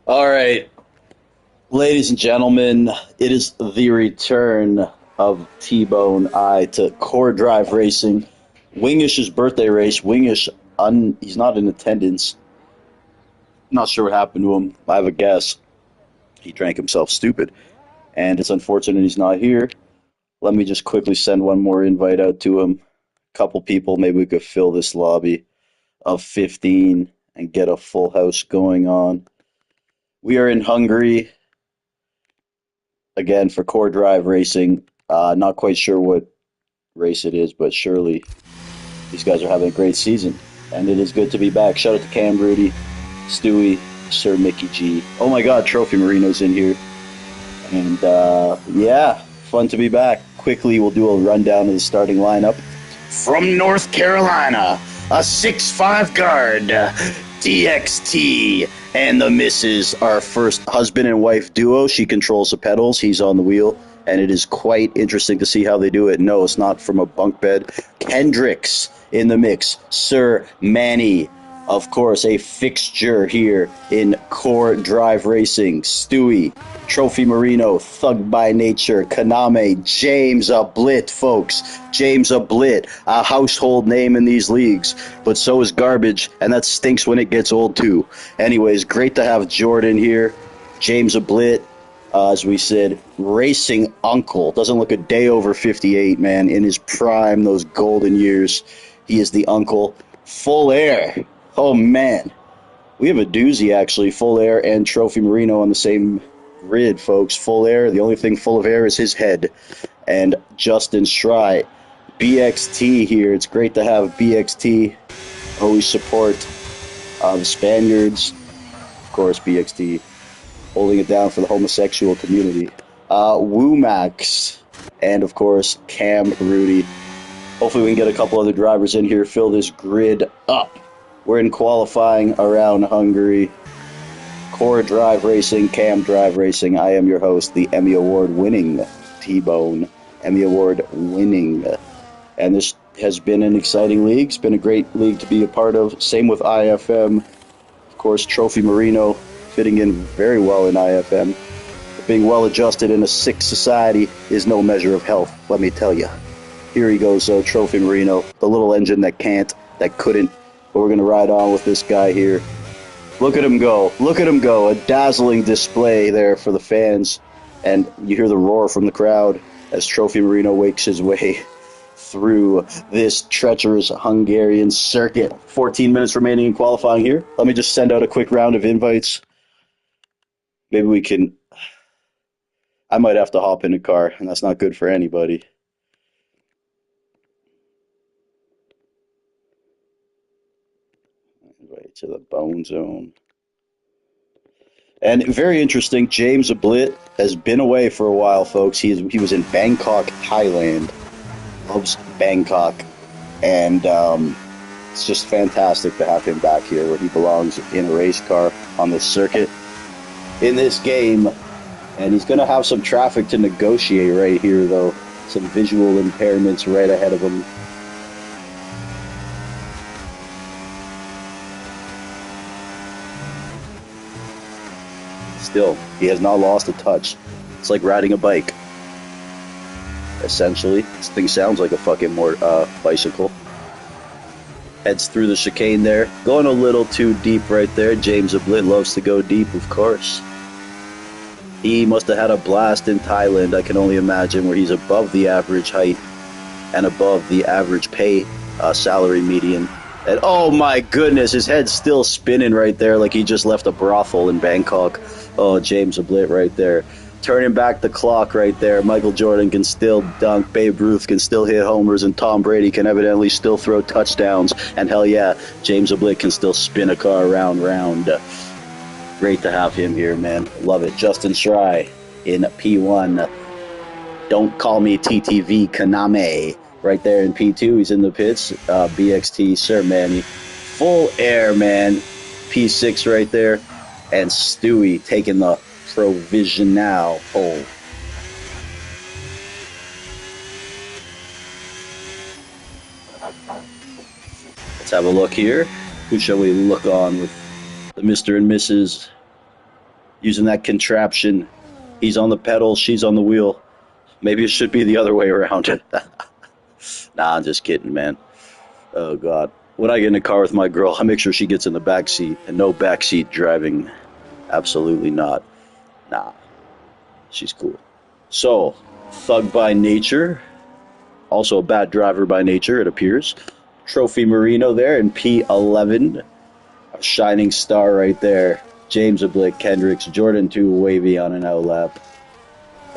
All right, ladies and gentlemen, it is the return of T-Bone I to Core Drive Racing. Wingish's birthday race. He's not in attendance. Not sure what happened to him. I have a guess. He drank himself stupid, and it's unfortunate he's not here. Let me just quickly send one more invite out to him. Couple people, maybe we could fill this lobby of 15 and get a full house going on. We are in Hungary again for Core Drive Racing. Not quite sure what race it is, but surely these guys are having a great season, and it is good to be back. Shout out to Cam Rudy, Stewie, Sir Mickey G. Oh my God, Trophy Marino's in here, and yeah, fun to be back. Quickly, we'll do a rundown of the starting lineup. From North Carolina, a 6'5" guard, DXT, and the missus, our first husband and wife duo. She controls the pedals, he's on the wheel, and it is quite interesting to see how they do it. No, it's not from a bunk bed. Kendricks in the mix, Sir Manny, of course, a fixture here in Core Drive Racing. Stewie, Trophy Marino, Thug by Nature, Kaname, James Ablit, folks. James Ablit, a household name in these leagues, but so is Garbage, and that stinks when it gets old too. Anyways, great to have Jordan here. James Ablit, as we said, racing uncle. Doesn't look a day over 58, man. In his prime, those golden years, he is the uncle. Full air. Oh, man. We have a doozy, actually. Full air and Trophy Marino on the same grid, folks. Full air. The only thing full of air is his head. And Justin Schrei. BXT here. It's great to have BXT. Always support the Spaniards. Of course, BXT holding it down for the homosexual community. Woomax. And, of course, Cam Rudy. Hopefully we can get a couple other drivers in here, fill this grid up. We're in qualifying around Hungary. Core Drive Racing, Cam Drive Racing. I am your host, the Emmy Award winning T-Bone. Emmy Award winning. And this has been an exciting league. It's been a great league to be a part of. Same with IFM. Of course, Trophy Marino fitting in very well in IFM. Being well adjusted in a sick society is no measure of health, let me tell you. Here he goes, Trophy Marino, the little engine that can't, that couldn't, but we're going to ride on with this guy here. Look at him go. Look at him go. A dazzling display there for the fans. And you hear the roar from the crowd as Trophy Marino wakes his way through this treacherous Hungarian circuit. 14 minutes remaining in qualifying here. Let me just send out a quick round of invites. Maybe we can... I might have to hop in a car, and that's not good for anybody. Invite to the Bone Zone. And very interesting, James Ablit has been away for a while, folks. He was in Bangkok, Thailand. Loves Bangkok. And it's just fantastic to have him back here where he belongs in a race car on this circuit. In this game, and he's going to have some traffic to negotiate right here, though. Some visual impairments right ahead of him. Still, he has not lost a touch. It's like riding a bike. Essentially, this thing sounds like a fucking bicycle. Heads through the chicane there. Going a little too deep right there. James Ablit loves to go deep, of course. He must have had a blast in Thailand, I can only imagine, where he's above the average height and above the average pay salary median. And oh my goodness, his head's still spinning right there like he just left a brothel in Bangkok. Oh, James Ablit right there. Turning back the clock right there. Michael Jordan can still dunk. Babe Ruth can still hit homers. And Tom Brady can evidently still throw touchdowns. And hell yeah, James Ablit can still spin a car round. Great to have him here, man. Love it. Justin Schrei in P1. Don't call me TTV Kaname. Right there in P2, he's in the pits. BXT, Sir Manny. Full air, man. P6 right there. And Stewie taking the provisional pole. Let's have a look here. Who shall we look on with the Mr. and Mrs. using that contraption. He's on the pedal, she's on the wheel. Maybe it should be the other way around. Nah, I'm just kidding, man. Oh, God. When I get in a car with my girl, I make sure she gets in the back seat, and no back seat driving. Absolutely not. Nah, she's cool. So, thug by nature, also a bad driver by nature, it appears. Trophy Marino there in P11. A shining star right there. James Oblique Kendricks, Jordan 2 wavy on an outlap.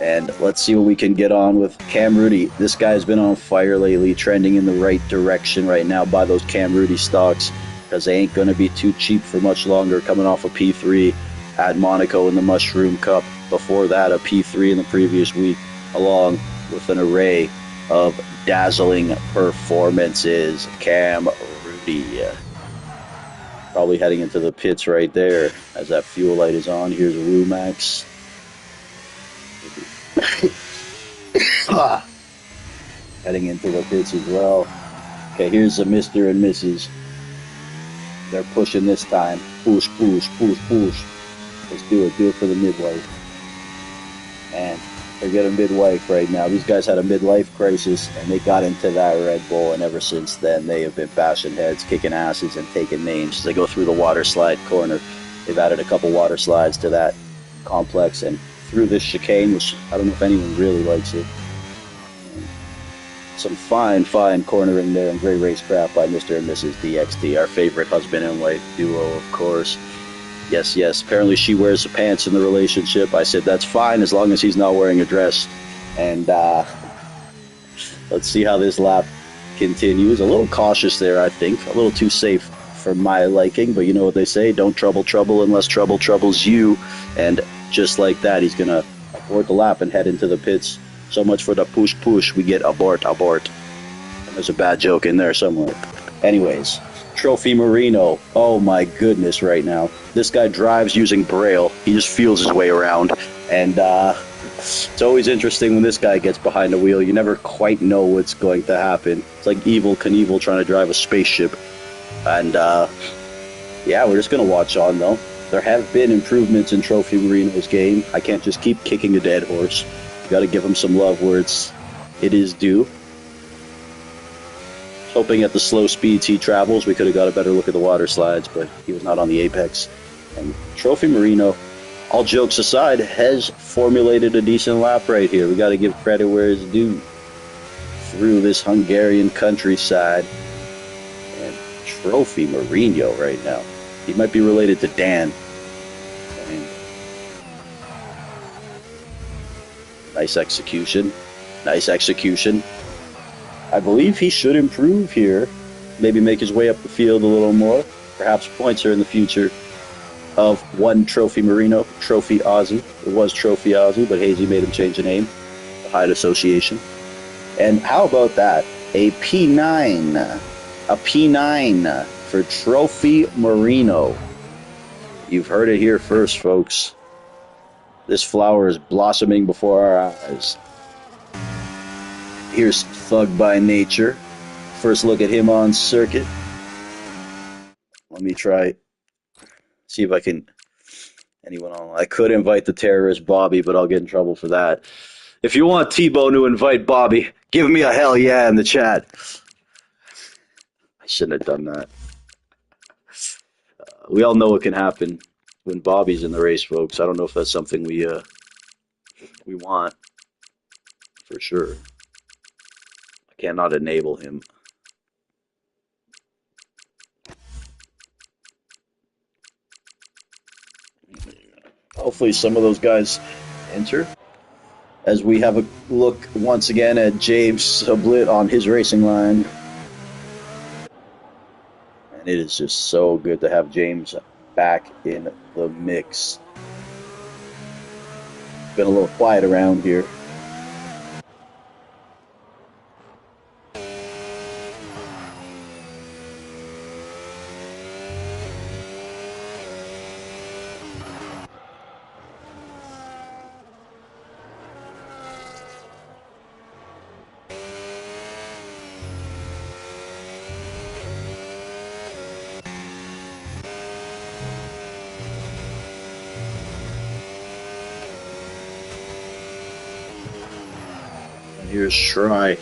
And let's see what we can get on with Cam Rudy. This guy's been on fire lately, trending in the right direction right now by those Cam Rudy stocks, because they ain't going to be too cheap for much longer, coming off a P3 at Monaco in the Mushroom Cup. Before that, a P3 in the previous week, along with an array of dazzling performances. Cam Rudy probably heading into the pits right there as that fuel light is on. Here's Rumax. Heading into the pits as well. Okay, here's the Mr. and Mrs. They're pushing this time. Push, push, push, push. Let's do it. Do it for the midwife. And they're getting midwife right now. These guys had a midlife crisis, and they got into that Red Bull, and ever since then, they have been bashing heads, kicking asses, and taking names. They go through the water slide corner. They've added a couple water slides to that complex, and through this chicane, which I don't know if anyone really likes it. Some fine cornering there, and great racecraft by Mr. and Mrs. DXT, our favorite husband and wife duo, of course. Yes, apparently she wears the pants in the relationship. I said that's fine as long as he's not wearing a dress. And let's see how this lap continues. A little cautious there, I think. A little too safe for my liking, but you know what they say, don't trouble unless trouble troubles you. And just like that, he's going to abort the lap and head into the pits. So much for the push, we get abort. And there's a bad joke in there somewhere. Anyways, Trophy Marino, oh my goodness right now. This guy drives using Braille. He just feels his way around. And it's always interesting when this guy gets behind the wheel. You never quite know what's going to happen. It's like Evel Knievel trying to drive a spaceship. And yeah, we're just going to watch on though. There have been improvements in Trophy Marino's game. I can't just keep kicking a dead horse. You got to give him some love where it is due. Hoping at the slow speeds he travels, we could have got a better look at the water slides, but he was not on the apex. And Trophy Marino, all jokes aside, has formulated a decent lap right here. We got to give credit where it's due. Through this Hungarian countryside. And Trophy Marino right now. He might be related to Dan. And nice execution. I believe he should improve here. Maybe make his way up the field a little more. Perhaps points her in the future of one Trophy Marino, Trophy Aussie. It was Trophy Aussie, but Hazy made him change the name. The Hyde Association. And how about that? A P9 for Trophy Marino. You've heard it here first, folks. This flower is blossoming before our eyes. Here's Thug by Nature. First look at him on circuit. Let me try, see if I can, anyone on. I could invite the terrorist Bobby, but I'll get in trouble for that. If you want T-Bone to invite Bobby, give me a hell yeah in the chat. I shouldn't have done that. We all know what can happen when Bobby's in the race, folks. I don't know if that's something we want for sure. I cannot enable him. Hopefully some of those guys enter. As we have a look once again at James Sublit on his racing line. And it is just so good to have James back in the mix. Been a little quiet around here. Here's Shry.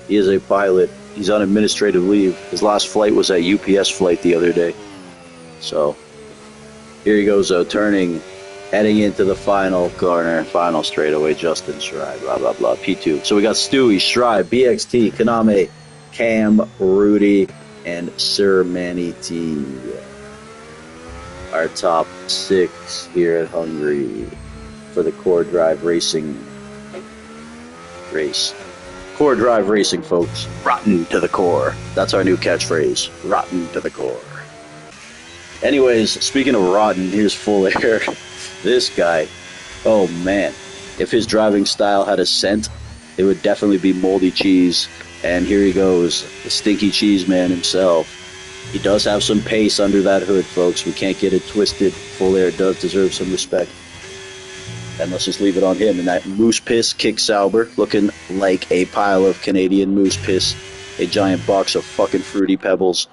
He is a pilot. He's on administrative leave. His last flight was at UPS flight the other day. So here he goes, turning, heading into the final corner, final straightaway. Justin Shry, blah, blah, blah, P2. So we got Stewie, Shry, BXT, Kaname, Cam, Rudy, and Sir Manny T. Our top 6 here at Hungary for the Core Drive Racing race. Core Drive Racing, folks. Rotten to the core. That's our new catchphrase. Rotten to the core. Anyways, speaking of rotten, here's Full Air. This guy, oh man. If his driving style had a scent, it would definitely be moldy cheese. And here he goes, the stinky cheese man himself. He does have some pace under that hood, folks. We can't get it twisted. Full Air does deserve some respect. And let's just leave it on him. And that moose piss Kick Sauber, looking like a pile of Canadian moose piss. A giant box of fucking Fruity Pebbles.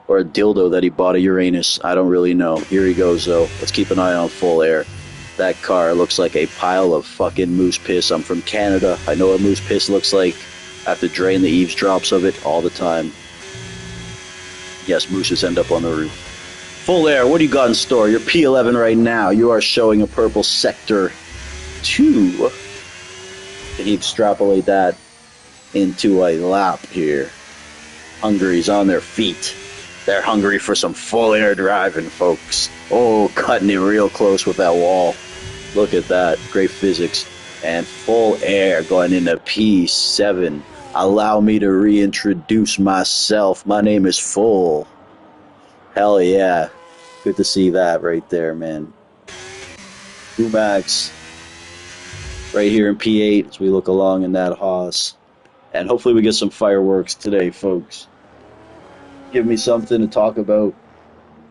Or a dildo that he bought at Uranus. I don't really know. Here he goes, though. Let's keep an eye on Full Air. That car looks like a pile of fucking moose piss. I'm from Canada. I know what moose piss looks like. I have to drain the eavesdrops of it all the time. Yes, mooses end up on the roof. Full Air, what do you got in store? You're P11 right now. You are showing a purple sector 2. Can you extrapolate that into a lap here? Hungary's on their feet. They're hungry for some Full Air driving, folks. Oh, cutting it real close with that wall. Look at that. Great physics. And Full Air going into P7. Allow me to reintroduce myself. My name is Full. Hell yeah. Good to see that right there, man. Umax right here in P8 as we look along in that Haas. And hopefully we get some fireworks today, folks. Give me something to talk about.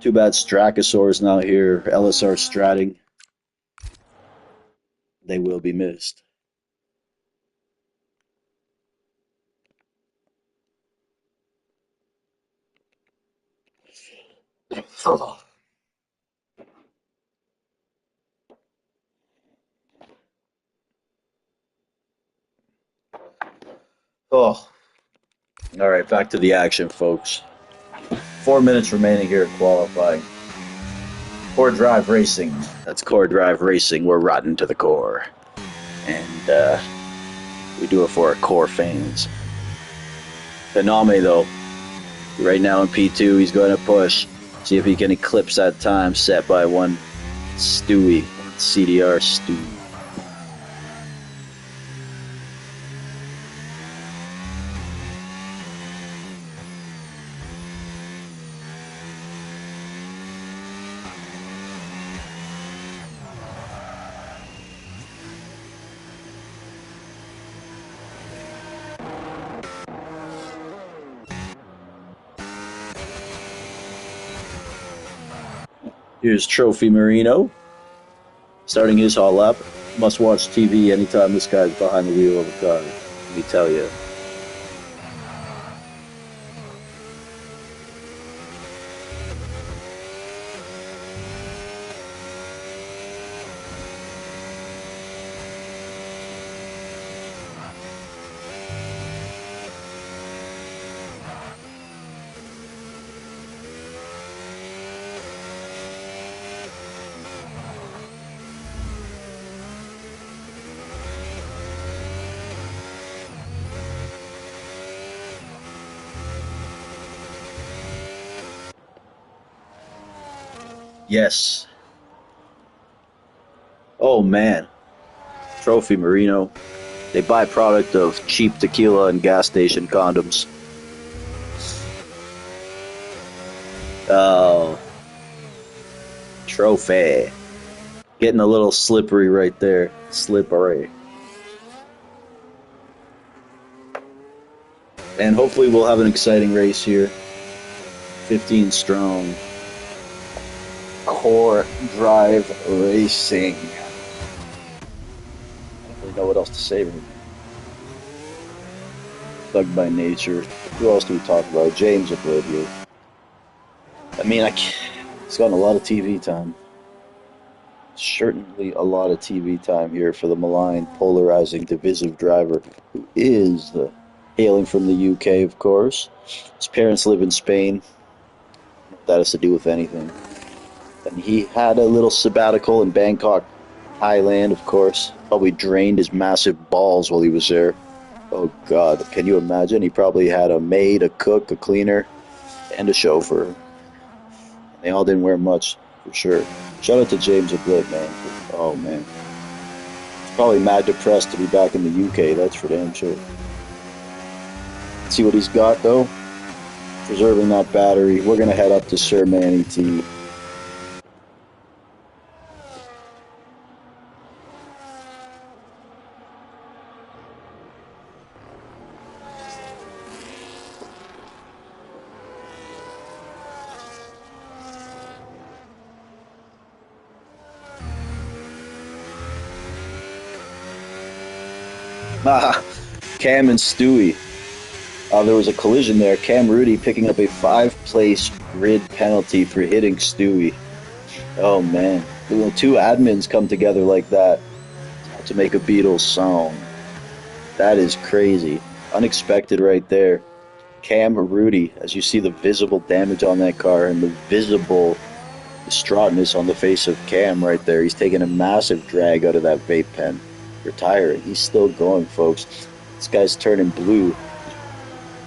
Too bad Strachosaur's not here. LSR Stratting. They will be missed. Oh. Oh. All right, back to the action, folks. 4 minutes remaining here at qualifying. Core Drive Racing. That's Core Drive Racing. We're rotten to the core. And we do it for our core fans. Kaname, though, right now in P2, he's going to push. See if he can eclipse that time set by one Stewie. CDR Stewie. Here's Trophy Marino, starting his hot lap. Must watch TV anytime this guy's behind the wheel of a car, let me tell you. Yes. Oh man. Trophy Marino. A byproduct of cheap tequila and gas station condoms. Oh. Trophy. Getting a little slippery right there. Slippery. And hopefully we'll have an exciting race here. 15 strong. Core Drive Racing. I don't really know what else to say. Thug by Nature. Who else do we talk about? James Oblivion. I mean, he's gotten a lot of TV time. Certainly a lot of TV time here for the maligned, polarizing, divisive driver who is hailing from the UK, of course. His parents live in Spain. What that has to do with anything. And he had a little sabbatical in Bangkok, Thailand, of course. Probably drained his massive balls while he was there. Oh, God. Can you imagine? He probably had a maid, a cook, a cleaner, and a chauffeur. They all didn't wear much, for sure. Shout out to James Ablett, man. Oh, man. He's probably mad depressed to be back in the UK, that's for damn sure. See what he's got, though? Preserving that battery. We're going to head up to Sir Manny T. Ah, Cam and Stewie. There was a collision there. Cam Rudy picking up a five-place grid penalty for hitting Stewie. Oh man, when two admins come together like that to make a Beatles song, that is crazy. Unexpected right there. Cam Rudy, as you see the visible damage on that car and the visible distraughtness on the face of Cam right there. He's taking a massive drag out of that vape pen. Retiring. He's still going, folks. This guy's turning blue.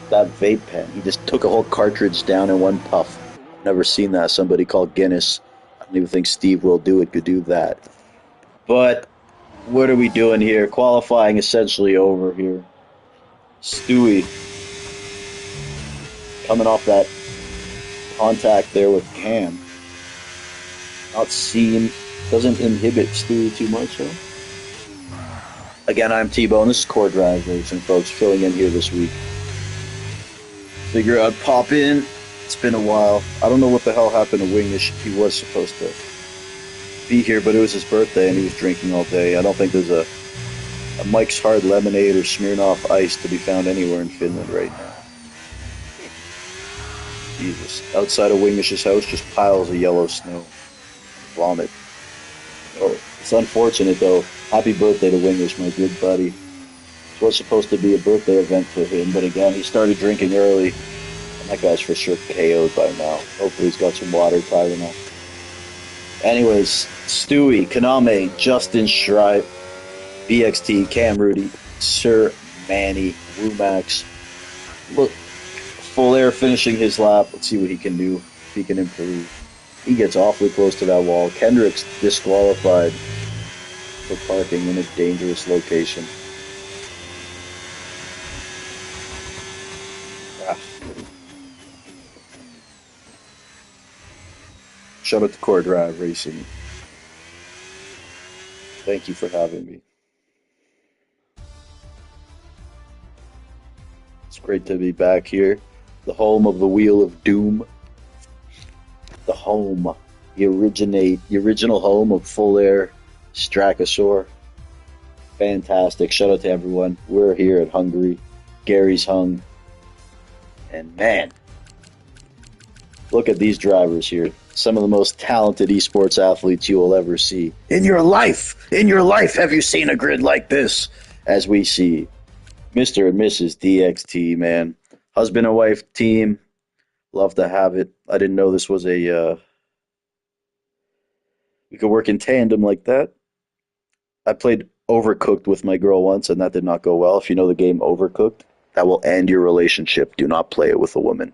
That vape pen. He just took a whole cartridge down in one puff. Never seen that. Somebody called Guinness. I don't even think Steve Will Do It could do that. But what are we doing here? Qualifying essentially over here. Stewie coming off that contact there with Cam. Not seen. Doesn't inhibit Stewie too much, though. Again, I'm T-Bone. This is Core Drive Racing, folks, filling in here this week. Figure I'd pop in. It's been a while. I don't know what the hell happened to Wingish. He was supposed to be here, but it was his birthday and he was drinking all day. I don't think there's a Mike's Hard Lemonade or Smirnoff Ice to be found anywhere in Finland right now. Jesus. Outside of Wingish's house, just piles of yellow snow. Vomit. Oh, it's unfortunate, though. Happy birthday to Wingish, my good buddy. It was supposed to be a birthday event for him, but again, he started drinking early. And that guy's for sure KO'd by now. Hopefully he's got some water tiring up. Anyways, Stewie, Kaname, Justin Schreiber, BXT, Cam Rudy, Sir Manny, Wumax. Look, Full Air finishing his lap. Let's see what he can do, if he can improve. He gets awfully close to that wall. Kendrick's disqualified for parking in a dangerous location. Ah. Shout out to Core Drive Racing. Thank you for having me. It's great to be back here. The home of the Wheel of Doom. The home. The original home of Full Air Strachosaur. Fantastic. Shout out to everyone. We're here at Hungary. Gary's hung. And man, look at these drivers here. Some of the most talented esports athletes you will ever see. In your life, have you seen a grid like this? As we see Mr. and Mrs. DXT, man. Husband and wife team. Love to have it. I didn't know this was we could work in tandem like that. I played Overcooked with my girl once, and that did not go well. If you know the game Overcooked, that will end your relationship. Do not play it with a woman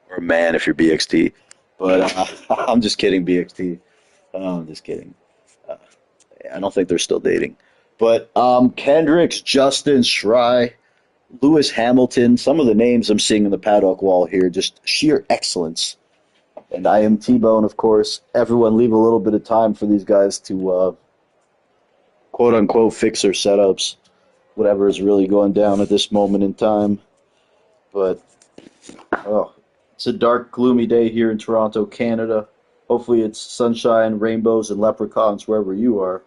or a man if you're BXT. But I'm just kidding, BXT. I'm just kidding. Uh, I don't think they're still dating. But Kendricks, Justin Schrei, Lewis Hamilton, some of the names I'm seeing in the paddock wall here, just sheer excellence. And I am T-Bone, of course. Everyone leave a little bit of time for these guys to quote-unquote fix their setups, whatever is really going down at this moment in time. But, oh, it's a dark, gloomy day here in Toronto, Canada. Hopefully it's sunshine, rainbows, and leprechauns wherever you are.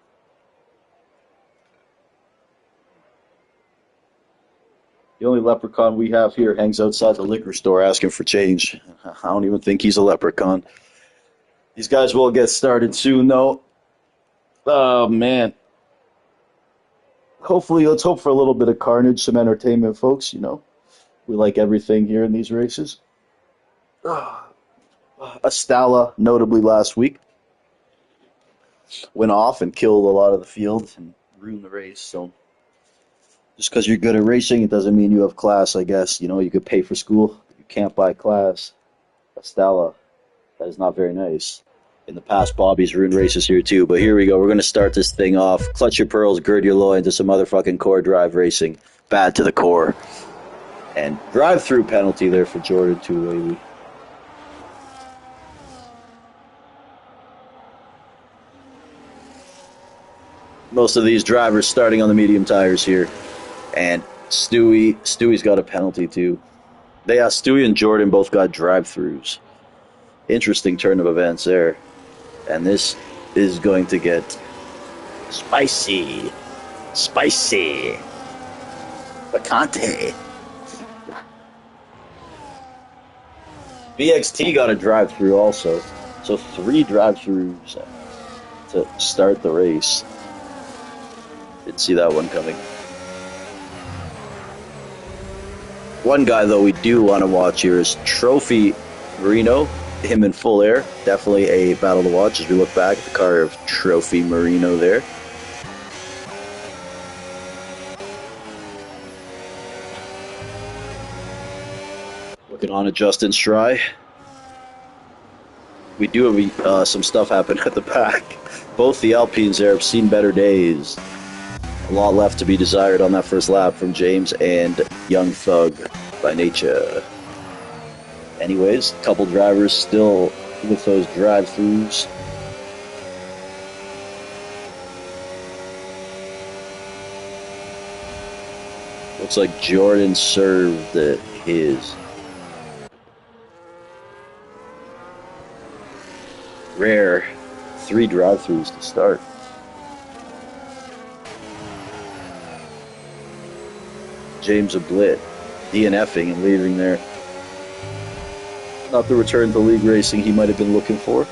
The only leprechaun we have here hangs outside the liquor store asking for change. I don't even think he's a leprechaun. These guys will get started soon, though. Oh man. Hopefully, let's hope for a little bit of carnage, some entertainment, folks. We like everything here in these races. Astala, notably last week, went off and killed a lot of the field and ruined the race. So just because you're good at racing, it doesn't mean you have class, I guess. You could pay for school, but you can't buy class. Astala, that is not very nice. In the past, Bobby's ruined races here too, but here we go. We're going to start this thing off. Clutch your pearls, gird your loins to some motherfucking core drive racing. Bad to the core. And drive-through penalty there for Jordan too, lately. Most of these drivers starting on the medium tires here. And Stewie's got a penalty too. Stewie and Jordan both got drive-throughs. Interesting turn of events there. And this is going to get spicy. Spicy. Picante. BXT got a drive-through also. So 3 drive-throughs to start the race. Didn't see that one coming. One guy, though, we do want to watch here is Trophy Marino. Him in full air. Definitely a battle to watch as we look back at the car of Trophy Marino there. Looking on at Justin Strye. We do have some stuff happen at the back. Both the Alpines there have seen better days. A lot left to be desired on that first lap from James and Young Thug by nature. Anyways, a couple drivers still with those drive-throughs. Looks like Jordan served his. Rare 3 drive-throughs to start. James Ablitt DNFing and leaving there. Not the return to league racing he might have been looking for.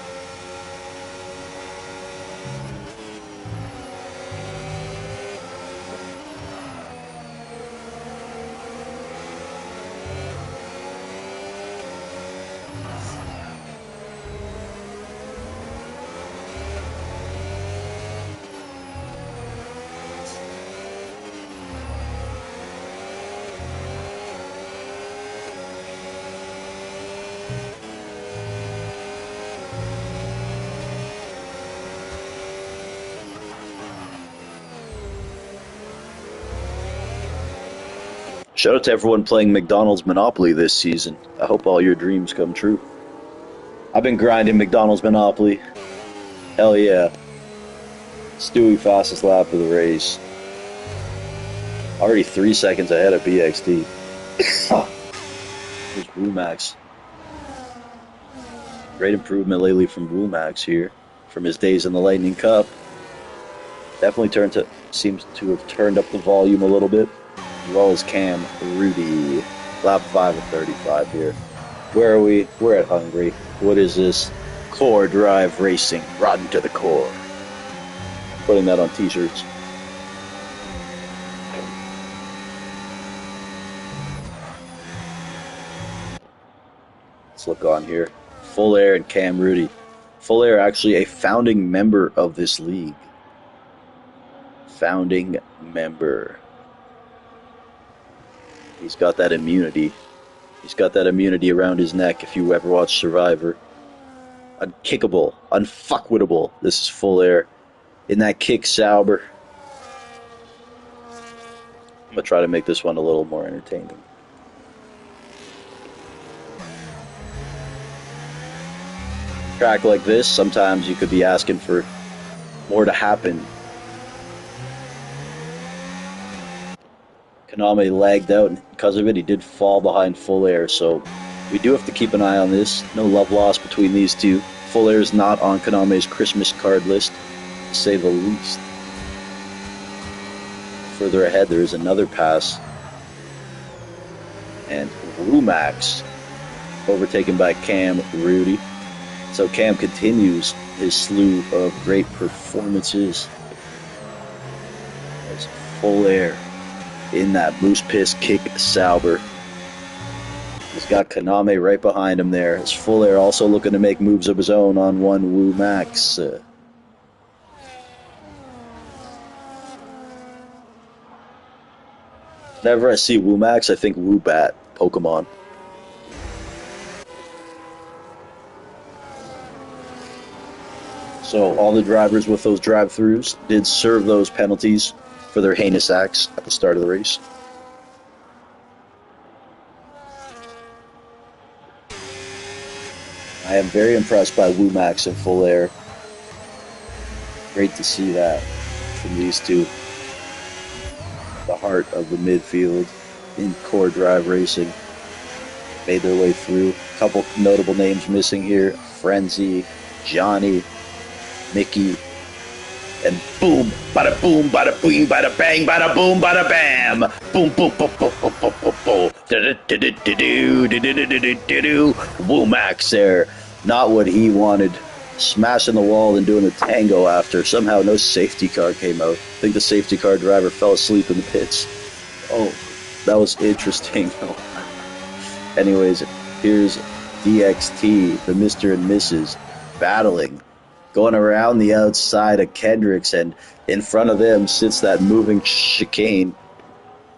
Shout out to everyone playing McDonald's Monopoly this season. I hope all your dreams come true. I've been grinding McDonald's Monopoly. Hell yeah. Stewie fastest lap of the race. Already 3 seconds ahead of BXT. Here's Womax. Great improvement lately from Womax here. From his days in the Lightning Cup. Definitely seems to have turned up the volume a little bit. As well as Cam Rudy. Lap 5 of 35 here. Where are we? We're at Hungary. What is this? Core Drive Racing. Rotten to the core. Putting that on t-shirts. Let's look on here. Full Air and Cam Rudy. Full Air actually a founding member of this league. Founding member. He's got that immunity. He's got that immunity around his neck if you ever watch Survivor. Unkickable. Unfuckwittable. This is Full Air. In that kick Sauber. I'm going to try to make this one a little more entertaining. Track like this, sometimes you could be asking for more to happen. Konami lagged out, and because of it, he did fall behind Full Air, so we do have to keep an eye on this. No love lost between these two. Full Air is not on Konami's Christmas card list, to say the least. Further ahead, there is another pass, and Rumax overtaken by Cam Rudy. So Cam continues his slew of great performances. It's Full Air in that Moose Piss Kick Sauber. He's got Kaname right behind him there. It's Full Air also looking to make moves of his own on one Wu Max. Whenever I see Wu Max, I think Wu Bat, Pokemon. So all the drivers with those drive-throughs did serve those penalties for their heinous acts at the start of the race. I am very impressed by Wu Max and Full Air. Great to see that from these two. The heart of the midfield in core drive racing. Made their way through. A couple notable names missing here. Frenzy, Johnny, Mickey, and boom, bada boom, bada boom, bada bang, bada boom, bada bam. Boom, boom, boom, boom, boom, boom, boom, boom. Do-do-do-do-do-do-do-do-do-do. Wu Max there. Not what he wanted. Smashing the wall and doing a tango after. Somehow no safety car came out. I think the safety car driver fell asleep in the pits. Oh, that was interesting. Anyways, here's DXT, the Mr. and Mrs. battling, going around the outside of Kendricks, and in front of them sits that moving chicane,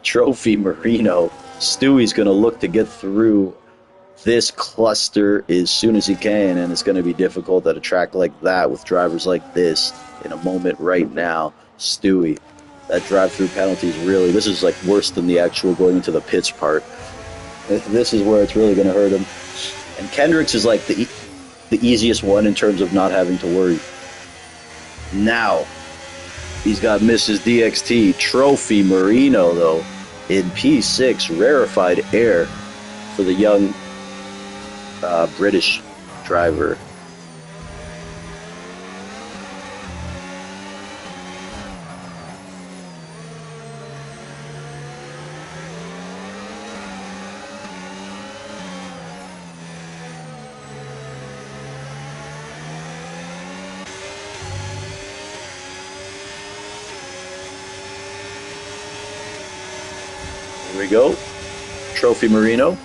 Trophy Marino. Stewie's going to look to get through this cluster as soon as he can, and it's going to be difficult at a track like that with drivers like this in a moment right now. Stewie, that drive-through penalty is really, this is like worse than the actual going into the pits part. This is where it's really going to hurt him. And Kendricks is like the easiest one in terms of not having to worry. Now, he's got Mrs. DXT, Trophy Marino, though, in P6, rarefied air for the young British driver. Here we go. Trophy Marino.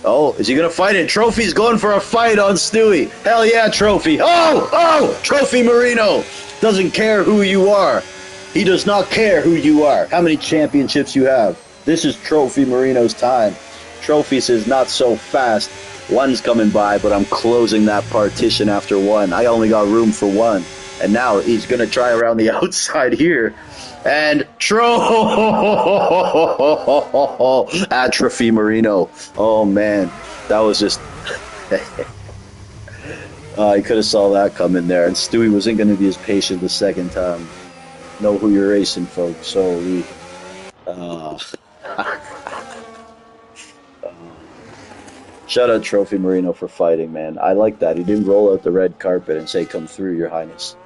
Oh, is he going to fight it? Trophy's going for a fight on Stewie. Hell yeah, Trophy. Oh, Trophy Marino doesn't care who you are. He does not care who you are, how many championships you have. This is Trophy Marino's time. Trophy says, not so fast. One's coming by, but I'm closing that partition after one. I only got room for one. And now he's going to try around the outside here. And Atrophy Marino. Oh, man. That was just... he could have saw that coming there. And Stewie wasn't going to be as patient the second time. Know who you're racing, folks. So we... Shout out Trophy Marino for fighting, man. I like that. He didn't roll out the red carpet and say, "Come through, Your Highness."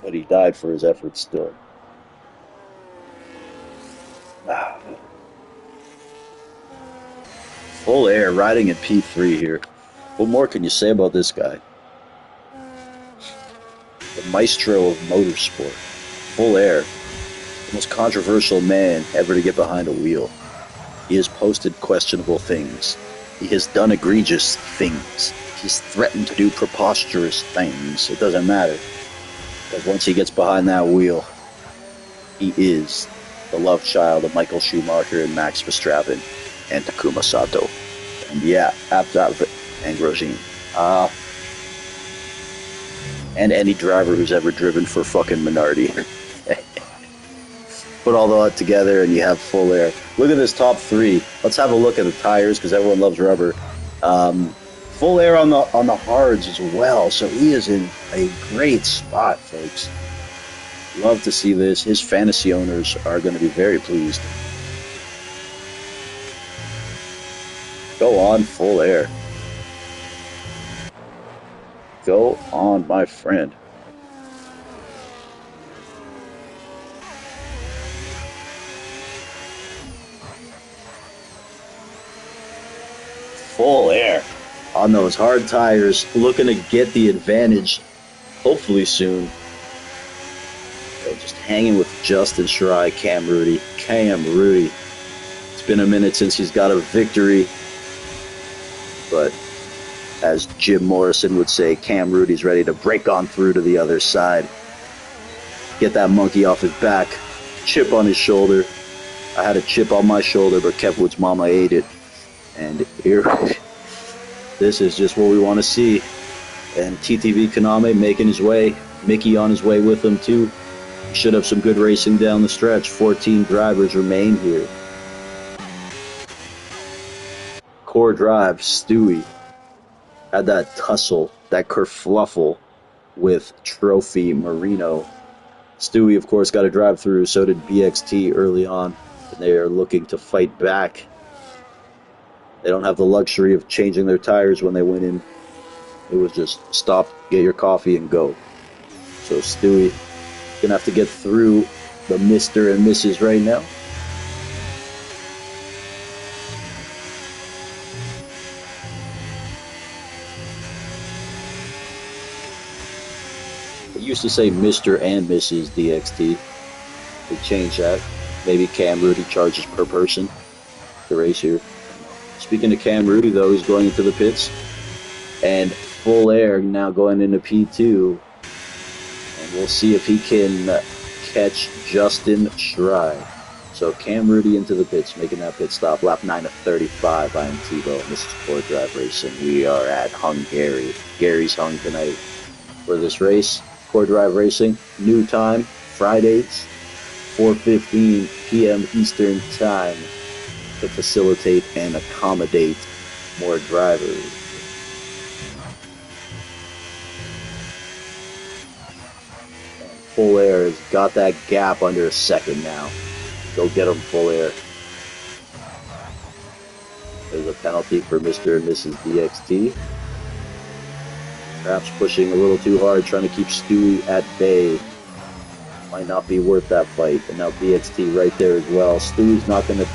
But he died for his efforts still. Full Air riding at P3 here. What more can you say about this guy? The maestro of motorsport. Full Air. The most controversial man ever to get behind a wheel. He has posted questionable things. He has done egregious things. He's threatened to do preposterous things. It doesn't matter. Because once he gets behind that wheel, he is the love child of Michael Schumacher and Max Verstappen and Takuma Sato. And yeah, and Grosjean. And any driver who's ever driven for fucking Minardi. Put all that together and you have Full Air. Look at this top three. Let's have a look at the tires because everyone loves rubber. Full Air on the hards as well, so he is in a great spot, folks. Love to see this. His fantasy owners are going to be very pleased. Go on, Full Air. Go on, my friend. Full Air on those hard tires, looking to get the advantage, hopefully soon. Just hanging with Justin Shirai, Cam Rudy. Cam Rudy. It's been a minute since he's got a victory, but as Jim Morrison would say, Cam Rudy's ready to break on through to the other side. Get that monkey off his back. Chip on his shoulder. I had a chip on my shoulder, but Kevwood's mama ate it. And here, this is just what we want to see. And TTV Kaname making his way. Mickey on his way with him, too. We should have some good racing down the stretch. 14 drivers remain here. Core Drive, Stewie had that tussle, that kerfluffle with Trophy Marino. Stewie, of course, got a drive through. So did BXT early on. And they are looking to fight back. They don't have the luxury of changing their tires when they went in. It was just stop, get your coffee, and go. So Stewie gonna have to get through the Mr. and Mrs. right now. They used to say Mr. and Mrs. DXT. They changed that. Maybe Cam Rudy charges per person to race here. Speaking of Cam Rudy, though, he's going into the pits. And Full Air now going into P2. And we'll see if he can catch Justin Shirai. So Cam Rudy into the pits, making that pit stop. Lap 9 of 35. I am Tebow, and this is Core Drive Racing. We are at Hungary. Gary's Hung tonight for this race. Core Drive Racing, new time, Fridays, 4:15 p.m. Eastern Time, to facilitate and accommodate more drivers. And Full Air has got that gap under a second now. Go get him, Full Air. There's a penalty for Mr. and Mrs. DXT. Perhaps pushing a little too hard, trying to keep Stewie at bay. Might not be worth that fight. And now BXT right there as well. Stewie's not going to...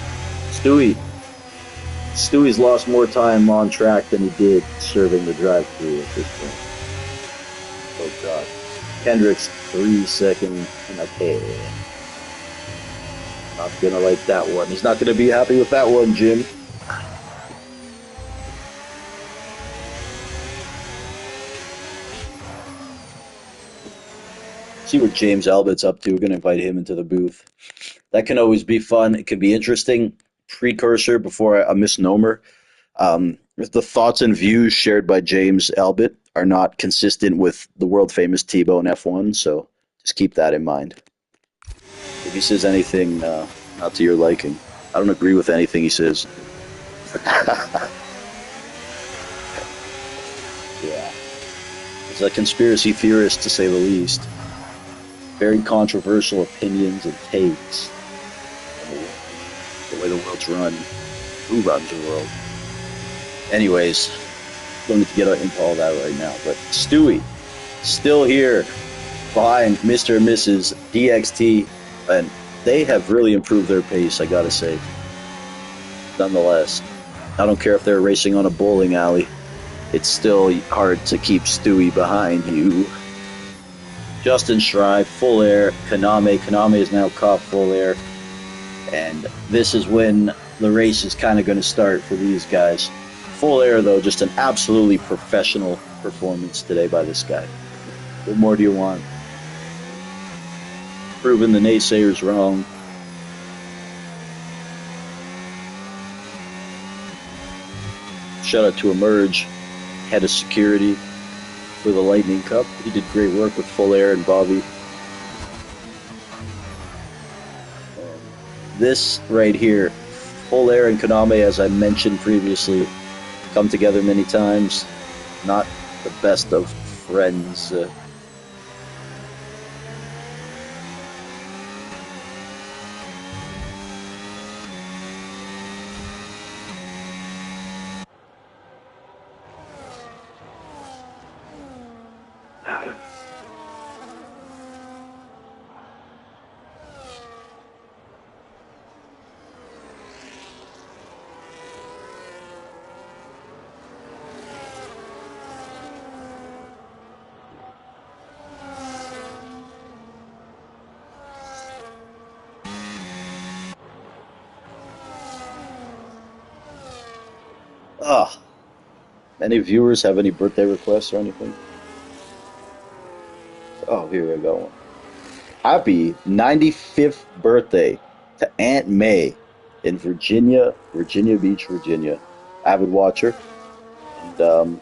Stewie's lost more time on track than he did serving the drive-thru at this point. Oh, God. Kendrick's 3 seconds and a half. Not going to like that one. He's not going to be happy with that one, Jim. See what James Albert's up to. We're going to invite him into the booth. That can always be fun. It can be interesting. Precursor before a misnomer. The thoughts and views shared by James Albert are not consistent with the world-famous T-Bone F1, so just keep that in mind. If he says anything not to your liking, I don't agree with anything he says. Yeah. He's a conspiracy theorist, to say the least. Very controversial opinions and takes. The way the world's run. Who runs the world? Anyways, don't need to get into all that right now. But Stewie, still here behind Mr. and Mrs. DXT. And they have really improved their pace, I gotta say. Nonetheless, I don't care if they're racing on a bowling alley. It's still hard to keep Stewie behind you. Justin Shirai, Full Air, Kaname. Kaname is now caught Full Air. And this is when the race is kind of going to start for these guys. Full Air, though, just an absolutely professional performance today by this guy. What more do you want? Proving the naysayers wrong. Shout out to Emerge, head of security for the Lightning Cup. He did great work with Full Air and Bobby. This right here, Full Air and Kaname, as I mentioned previously, come together many times. Not the best of friends. Ah, any viewers have any birthday requests or anything? Oh, here we go. Happy 95th birthday to Aunt May in Virginia Beach, Virginia. Avid watcher. And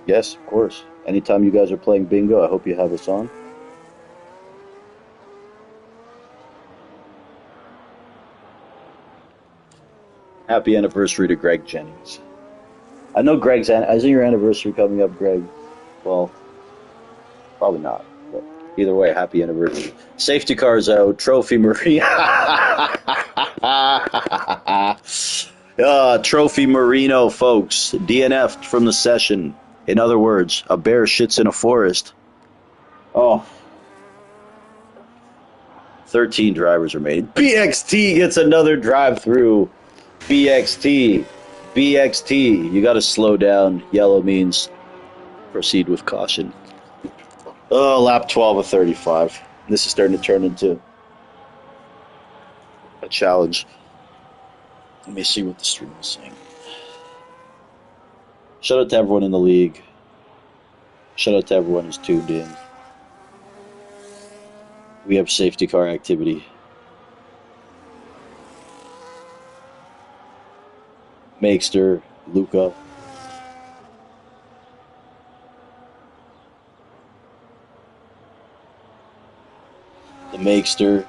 yes, of course. Anytime you guys are playing bingo, I hope you have a song. Happy anniversary to Greg Jennings. I know isn't your anniversary coming up, Greg? Well, probably not. But either way, happy anniversary. Safety cars out. Trophy Marino. Trophy Marino, folks. DNF'd from the session. In other words, a bear shits in a forest. Oh, 13 drivers are made. BXT gets another drive through. BXT. BXT. You got to slow down. Yellow means proceed with caution. Oh, lap 12 of 35. This is starting to turn into a challenge. Let me see what the stream is saying. Shout out to everyone in the league. Shout out to everyone who's tuned in. We have safety car activity. Makester, Luca. The Makester.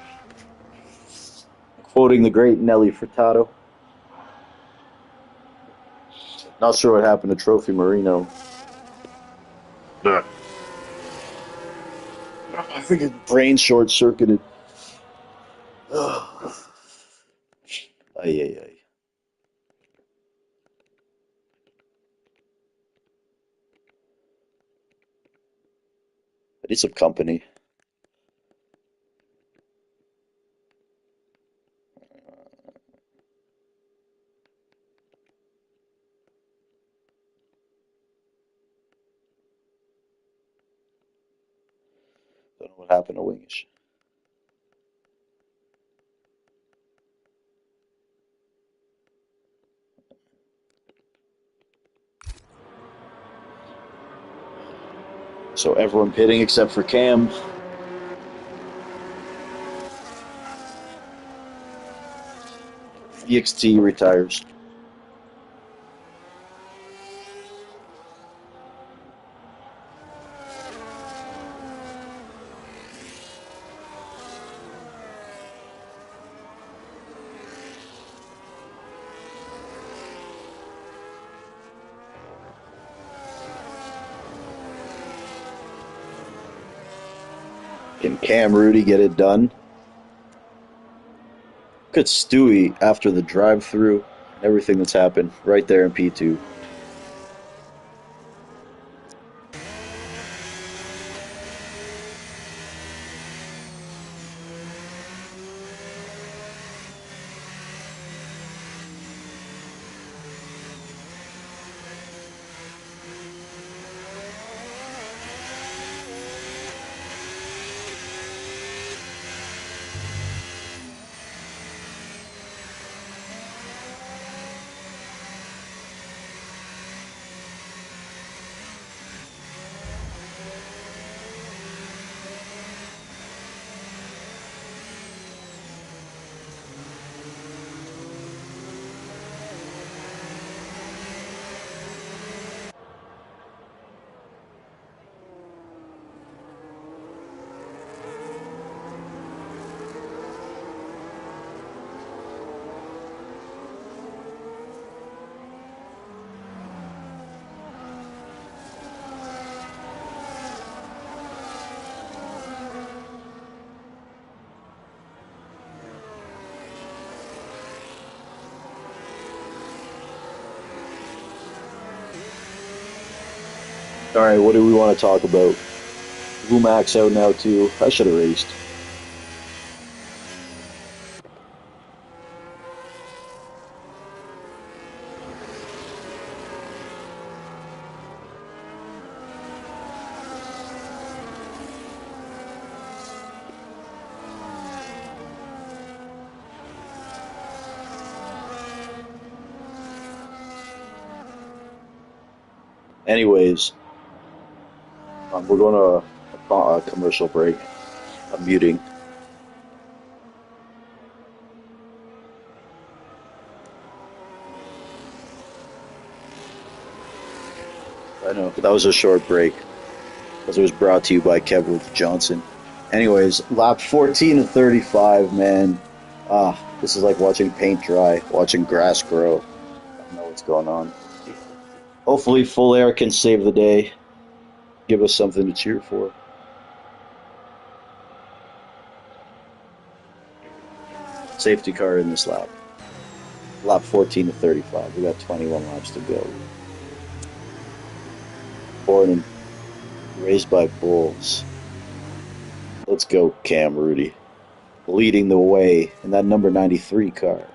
Quoting the great Nelly Furtado. Not sure what happened to Trophy Marino. I think his brain short circuited. Ay, ay, ay. I need some company. Don't know what happened to Wingish. So everyone pitting except for Cam. EXT retires. Can Cam Rudy get it done? Look at Stewie after the drive-through. Everything that's happened right there in P2. All right, what do we want to talk about? Lumac's out now too. I should have raced. Anyways, we're going to a commercial break. I'm muting. I know that was a short break because it was brought to you by Kevin Johnson. Anyways, lap 14 to 35, man. This is like watching paint dry, watching grass grow. I don't know what's going on. Hopefully, Full Air can save the day, give us something to cheer for. Safety car in this lap. Lap 14 to 35. We got 21 laps to go. Born and raised by bulls. Let's go, Cam Rudy. Leading the way in that number 93 car.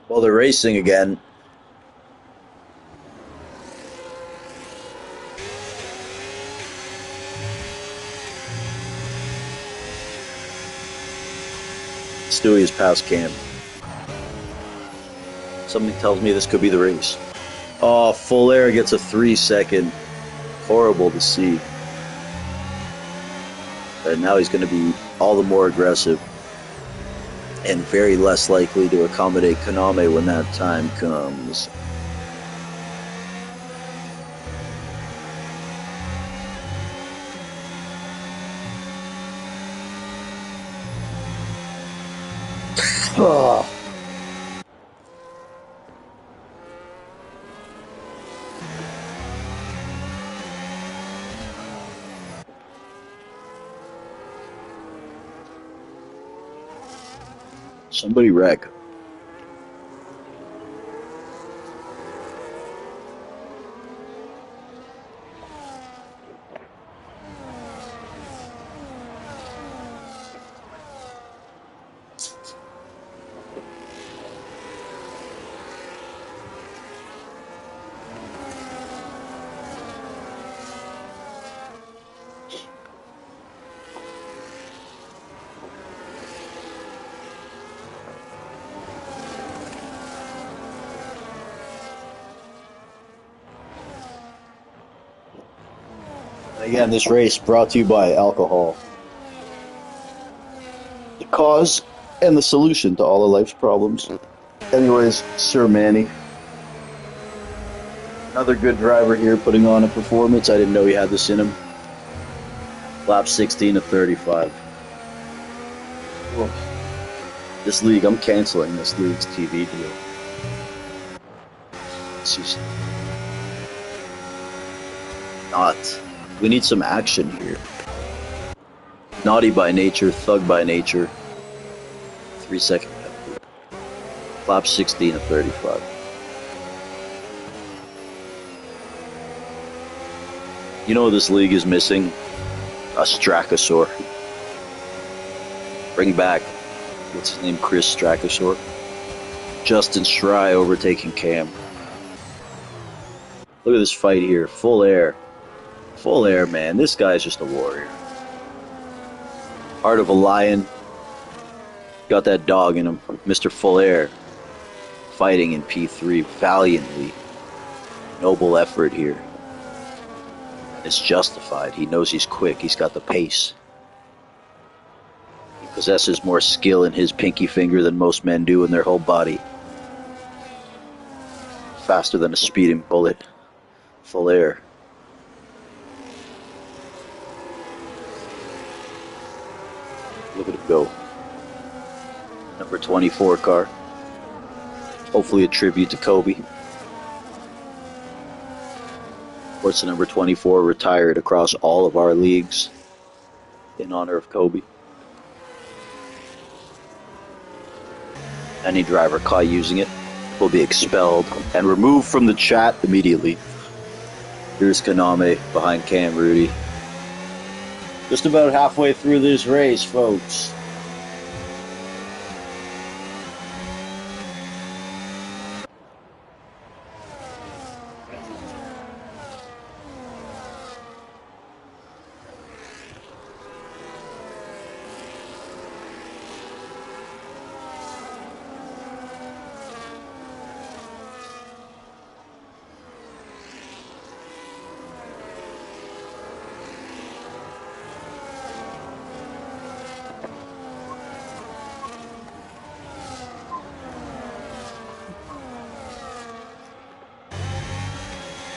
Well, they're racing again. Stewie is past Cam. Something tells me this could be the race. Oh, Full Air gets a 3-second. Horrible to see. And now he's going to be all the more aggressive and very less likely to accommodate Konami when that time comes. Oh. Somebody wreck. Again, this race brought to you by alcohol. The cause and the solution to all of life's problems. Anyways, Sir Manny. Another good driver here putting on a performance. I didn't know he had this in him. Lap 16 to 35. Whoa. This league, I'm canceling this league's TV deal. It's just not. We need some action here. Naughty by nature, thug by nature. 3-second penalty. Lap 16 to 35. You know this league is missing? A Strachosaur. Bring back, what's his name, Chris Strachosaur? Justin Schrei overtaking Cam. Look at this fight here. Full Air. Full Air, man. This guy's just a warrior. Heart of a lion. Got that dog in him. Mr. Full Air. Fighting in P3 valiantly. Noble effort here. It's justified. He knows he's quick. He's got the pace. He possesses more skill in his pinky finger than most men do in their whole body. Faster than a speeding bullet. Full Air. Look at him go. Number 24 car. Hopefully a tribute to Kobe. Horse number 24 retired across all of our leagues in honor of Kobe. Any driver caught using it will be expelled and removed from the chat immediately. Here's Kaname behind Cam Rudy. Just about halfway through this race, folks.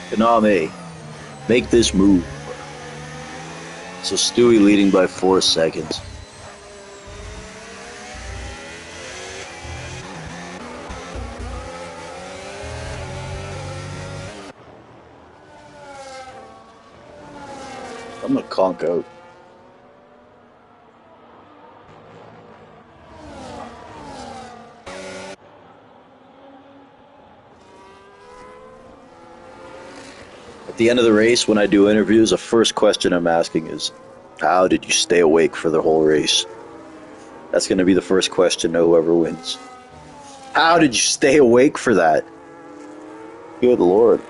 Kaname, make this move. So Stewie leading by 4 seconds. I'm gonna conk out. At the end of the race, when I do interviews, the first question I'm asking is, how did you stay awake for the whole race? That's going to be the first question to whoever wins. How did you stay awake for that? Good Lord.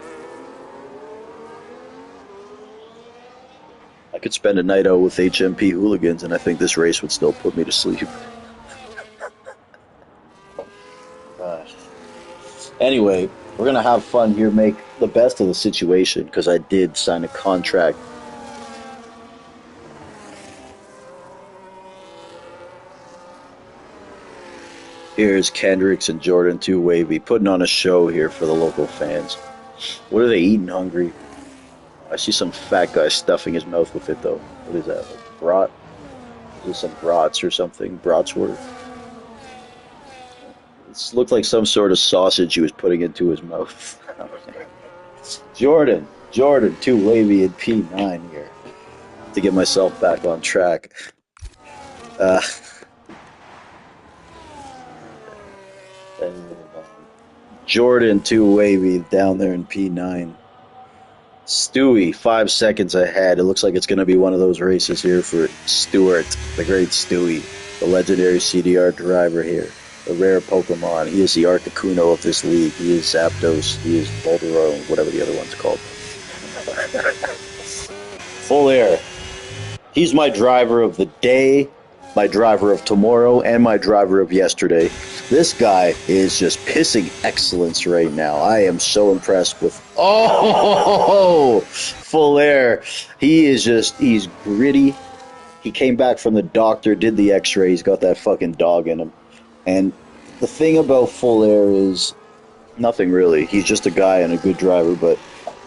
I could spend a night out with HMP hooligans, and I think this race would still put me to sleep. Anyway, we're going to have fun here, make the best of the situation, because I did sign a contract. Here's Kendricks and Jordan 2 Wavy putting on a show here for the local fans. What are they eating hungry? I see some fat guy stuffing his mouth with it, though. What is that? Like brat? Is this some brats or something? Bratsworth? It looked like some sort of sausage he was putting into his mouth. Jordan 2 Wavy and P9 here to get myself back on track. Jordan 2 Wavy down there in P9. Stewie 5 seconds ahead. It looks like it's going to be one of those races here for Stewart, the great Stewie, the legendary CDR driver here, the rare Pokemon. He is the Articuno of this league. He is Zapdos. He is Boldero, whatever the other one's called. Full air. He's my driver of the day, my driver of tomorrow, and my driver of yesterday. This guy is just pissing excellence right now. I am so impressed with... Oh! Full air. He's gritty. He came back from the doctor, did the x-ray. He's got that fucking dog in him. And the thing about Full Air is nothing really. He's just a guy and a good driver, but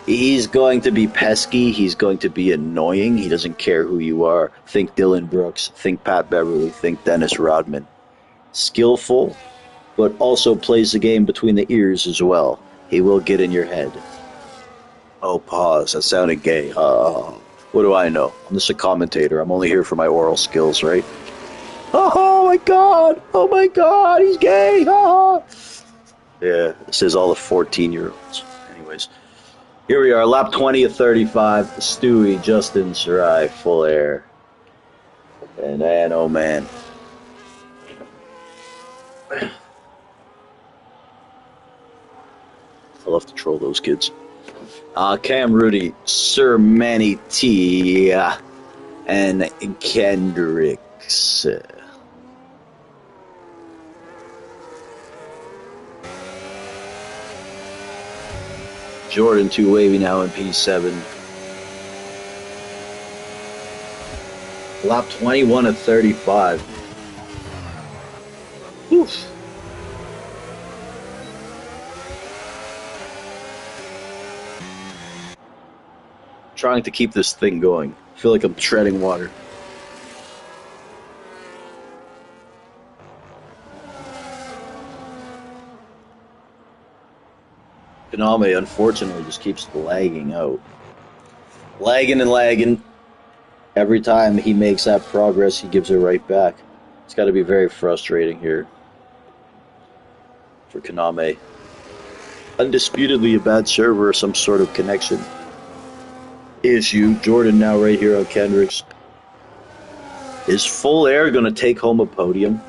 he's going to be pesky. He's going to be annoying. He doesn't care who you are. Think Dylan Brooks. Think Pat Beverly. Think Dennis Rodman. Skillful, but also plays the game between the ears as well. He will get in your head. Oh, pause. That sounded gay. What do I know? I'm just a commentator. I'm only here for my oral skills, right? Oh my god! Oh my god! He's gay! Yeah, this is all the 14-year-olds. Anyways, here we are, lap 20 of 35. Stewie, Justin, Sarai, Full Air. And oh man. I love to troll those kids. Cam Rudy, Sir Manny T, and Kendricks. Jordan 2 Wavy now in P7. Lap 21 of 35. Oof. Trying to keep this thing going. I feel like I'm treading water. Konami, unfortunately, just keeps lagging out. Lagging and lagging. Every time he makes that progress, he gives it right back. It's got to be very frustrating here for Kaname. Undisputedly a bad server or some sort of connection issue. Jordan now right here on Kendricks. Is Full Air going to take home a podium?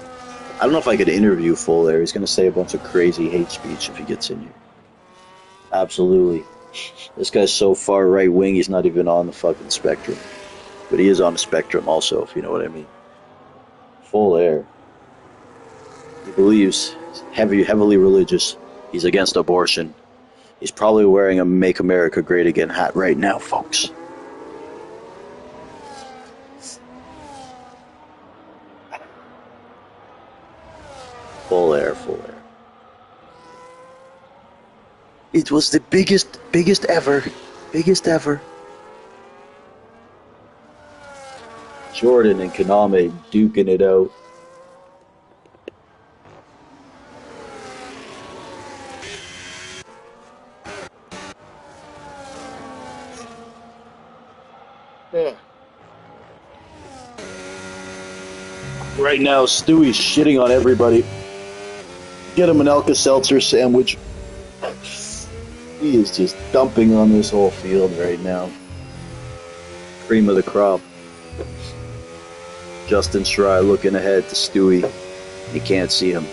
I don't know if I could interview Full Air. He's going to say a bunch of crazy hate speech if he gets in here. Absolutely. This guy's so far right wing, he's not even on the fucking spectrum. But he is on the spectrum also, if you know what I mean. Full Air. He believes, heavily religious. He's against abortion. He's probably wearing a Make America Great Again hat right now, folks. Full Air, Full Air. It was the biggest ever. Biggest ever. Jordan and Kaname duking it out. Yeah. Right now, Stewie's shitting on everybody. Get him an Alka-Seltzer sandwich. He is just dumping on this whole field right now. Cream of the crop. Justin Schry looking ahead to Stewie. You can't see him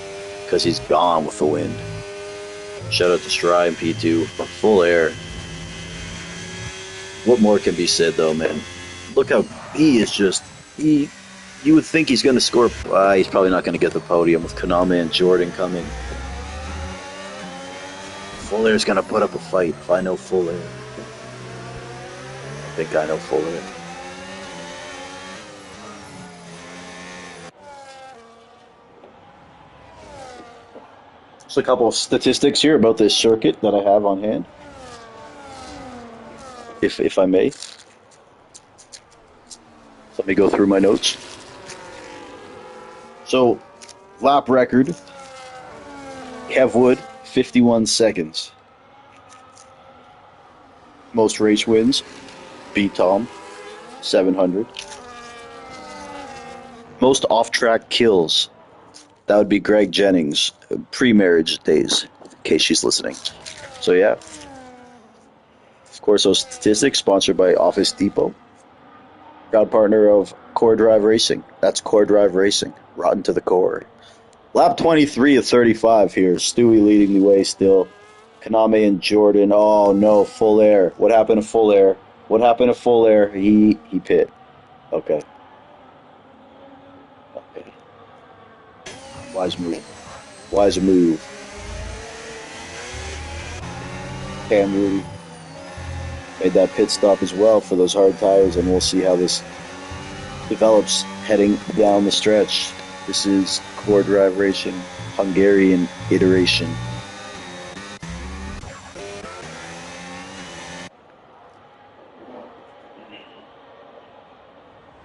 because he's gone with the wind. Shout out to Schry and P2. Full Air. What more can be said though, man? Look how he is just... You would think he's going to score... he's probably not going to get the podium with Kaname and Jordan coming. Full Air's going to put up a fight if I know Full Air. I think I know Full Air. Just a couple of statistics here about this circuit that I have on hand. If I may. Let me go through my notes. So, lap record. Kev Wood, 51 seconds. Most race wins, B. Tom, 700. Most off-track kills, that would be Greg Jennings, pre-marriage days, in case she's listening. So yeah. Of course, those statistics, sponsored by Office Depot. Proud partner of Core Drive Racing. That's Core Drive Racing, rotten to the core. Lap 23 of 35 here. Stewie leading the way still. Kaname and Jordan. Oh no, Full Air. What happened to Full Air? What happened to Full Air? He pit. Okay. Okay. Wise move. Wise move. Cam Rudy made that pit stop as well for those hard tires, and we'll see how this develops heading down the stretch. This is Core Drive Racing, Hungarian iteration.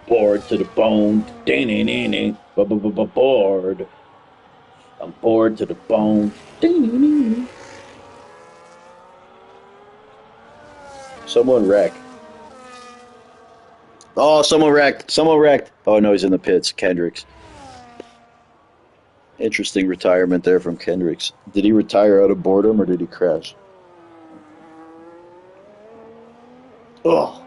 Bored to the bone. Bored. I'm bored to the bone. Someone wrecked. Oh, someone wrecked. Someone wrecked. Oh, no, he's in the pits. Kendricks. Interesting retirement there from Kendricks. Did he retire out of boredom or did he crash? Oh,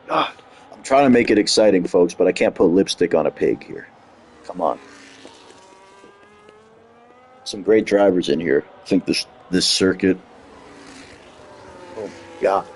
God. I'm trying to make it exciting, folks, but I can't put lipstick on a pig here. Come on. Some great drivers in here. I think this circuit. Oh, God.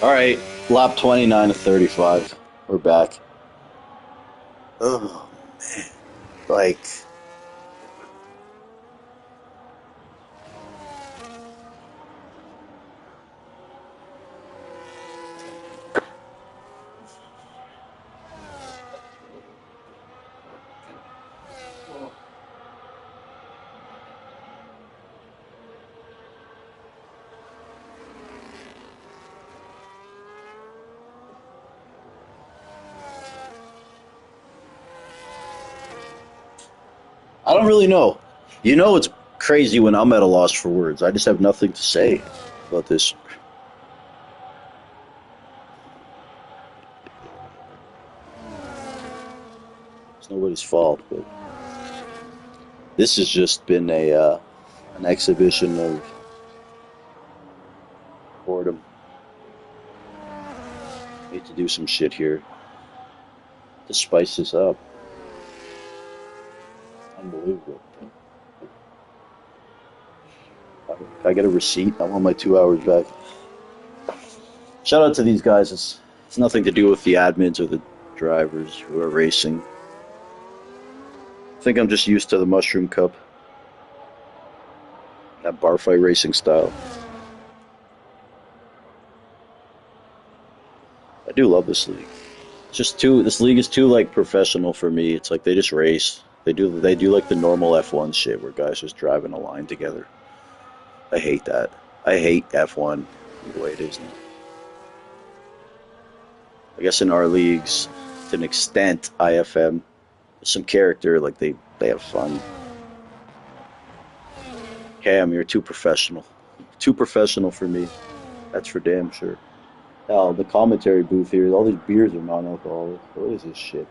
All right, lap 29 to 35. We're back. Oh, like, I don't really know. You know, it's crazy when I'm at a loss for words. I just have nothing to say about this. It's nobody's fault, but this has just been a an exhibition of boredom. Need to do some shit here to spice this up. Unbelievable. I get a receipt. I want my 2 hours back. Shout out to these guys. It's nothing to do with the admins or the drivers who are racing. I think I'm just used to the Mushroom Cup, that bar fight racing style. I do love this league. It's just too. This league is too like professional for me. It's like they just race. They do like the normal F1 shit where guys just drive in a line together. I hate that. I hate F1 the way it is now. I guess in our leagues, to an extent, IFM, some character, like they have fun. Cam, you're too professional. Too professional for me. That's for damn sure. Hell, the commentary booth here, all these beers are non-alcoholic. What is this shit?